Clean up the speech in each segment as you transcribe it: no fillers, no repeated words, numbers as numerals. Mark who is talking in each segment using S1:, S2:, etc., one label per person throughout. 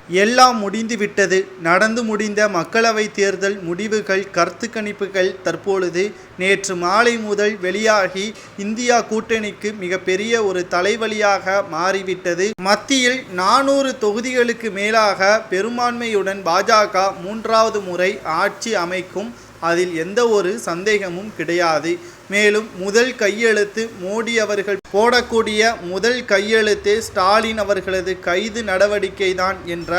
S1: எல்லாம் முடிந்துவிட்டது. நடந்து முடிந்த மக்களவைத் தேர்தல் முடிவுகள், கருத்து கணிப்புகள் தற்பொழுது நேற்று மாலை முதல் வெளியாகி இந்தியா கூட்டணிக்கு மிகப்பெரிய ஒரு தலைவலியாக மாறிவிட்டது. மத்தியில் 400 தொகுதிகளுக்கு மேலாக பெரும்பான்மையுடன் பாஜக 3வது முறை ஆட்சி அமைக்கும். அதில் எந்த ஒரு சந்தேகமும் கிடையாது. மேலும் முதல் கையெழுத்து மோடி அவர்கள் போடக்கூடிய முதல் கையெழுத்து ஸ்டாலின் அவர்களது கைது நடவடிக்கை தான் என்ற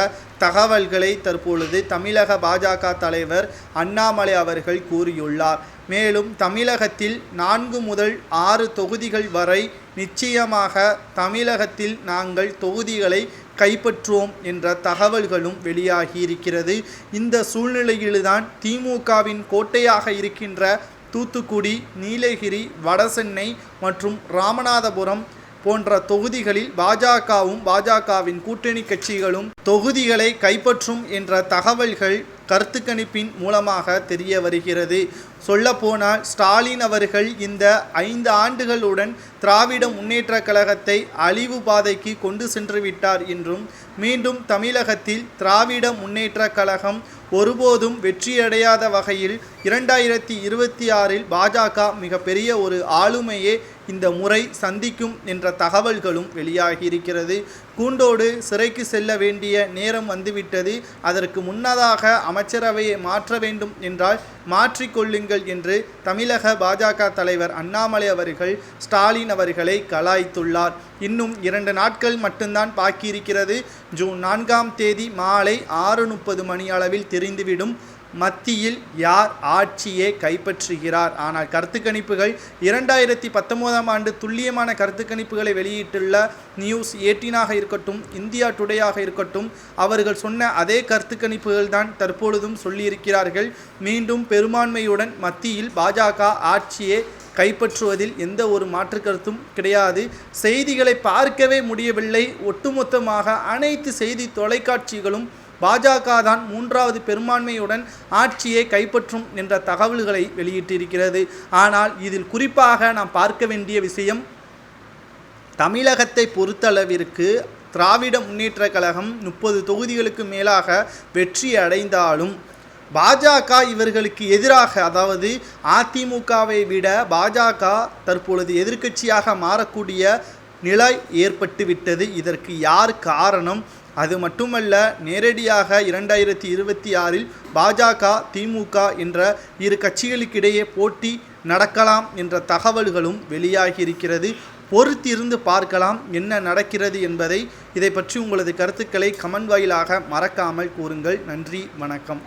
S1: தகவல்களை தற்பொழுது தமிழக பாஜக தலைவர் அண்ணாமலை அவர்கள் கூறியுள்ளார். மேலும் தமிழகத்தில் 4 முதல் 6 தொகுதிகள் வரை நிச்சயமாக தமிழகத்தில் நாங்கள் தொகுதிகளை கைப்பற்றுவோம் என்ற தகவல்களும் வெளியாகியிருக்கிறது. இந்த சூழ்நிலையில்தான் திமுகவின் கோட்டையாக இருக்கின்ற தூத்துக்குடி, நீலகிரி, வடசென்னை மற்றும் ராமநாதபுரம் போன்ற தொகுதிகளில் பாஜகவும் பாஜகவின் கூட்டணி கட்சிகளும் தொகுதிகளை கைப்பற்றும் என்ற தகவல்கள் கருத்து கணிப்பின் மூலமாக தெரிய வருகிறது. சொல்லப்போனால் ஸ்டாலின் அவர்கள் இந்த 5 ஆண்டுகளுடன் திராவிட முன்னேற்ற கழகத்தை அழிவு பாதைக்கு கொண்டு சென்று விட்டார் என்றும், மீண்டும் தமிழகத்தில் திராவிட முன்னேற்ற கழகம் ஒருபோதும் வெற்றியடையாத வகையில் 2026இல் பாஜக மிகப்பெரிய ஒரு ஆளுமையே இந்த முறை சந்திக்கும் என்ற தகவல்களும் வெளியாகியிருக்கிறது. கூண்டோடு சிறைக்கு செல்ல வேண்டிய நேரம் வந்துவிட்டது. அதற்கு முன்னதாக அமைச்சரவையை மாற்ற வேண்டும் என்றால் மாற்றிக்கொள்ளுங்கள் என்று தமிழக பாஜக தலைவர் அண்ணாமலை அவர்கள் ஸ்டாலின் அவர்களை கலாய்த்துள்ளார். இன்னும் 2 நாட்கள் மட்டும்தான் பாக்கியிருக்கிறது. ஜூன் 4ஆம் தேதி மாலை 6:30 மணி அளவில் தெரிந்துவிடும் மத்தியில் யார் ஆட்சியை கைப்பற்றுகிறார். ஆனால் கருத்து கணிப்புகள் 2019ஆம் ஆண்டு துல்லியமான கருத்து கணிப்புகளை வெளியிட்டுள்ள நியூஸ் 18ஆக இருக்கட்டும், இந்தியா டுடேயாக இருக்கட்டும், அவர்கள் சொன்ன அதே கருத்து கணிப்புகள் தான் தற்பொழுதும் சொல்லியிருக்கிறார்கள். மீண்டும் பெரும்பான்மையுடன் மத்தியில் பாஜக ஆட்சியை கைப்பற்றுவதில் எந்த ஒரு மாற்று கருத்தும் கிடையாது. செய்திகளை பார்க்கவே முடியவில்லை. ஒட்டுமொத்தமாக அனைத்து செய்தி தொலைக்காட்சிகளும் பாஜக தான் 3வது பெரும்பான்மையுடன் ஆட்சியை கைப்பற்றும் என்ற தகவல்களை வெளியிட்டிருக்கிறது. ஆனால் இதில் குறிப்பாக நாம் பார்க்க வேண்டிய விஷயம், தமிழகத்தை பொறுத்தளவிற்கு திராவிட முன்னேற்ற கழகம் 30 தொகுதிகளுக்கு மேலாக வெற்றி அடைந்தாலும் பாஜக இவர்களுக்கு எதிராக, அதாவது அதிமுகவை விட பாஜக தற்பொழுது எதிர்க்கட்சியாக மாறக்கூடிய நிலை ஏற்பட்டுவிட்டது. இதற்கு யார் காரணம்? அது மட்டுமல்ல, நேரடியாக 2026இல் பாஜக, திமுக என்ற இரு கட்சிகளுக்கிடையே போட்டி நடக்கலாம் என்ற தகவல்களும் வெளியாகியிருக்கிறது. பொறுத்திருந்து பார்க்கலாம் என்ன நடக்கிறது என்பதை. இதை பற்றி உங்களது கருத்துக்களை கமெண்ட் வாயிலாக மறக்காமல் கூறுங்கள். நன்றி, வணக்கம்.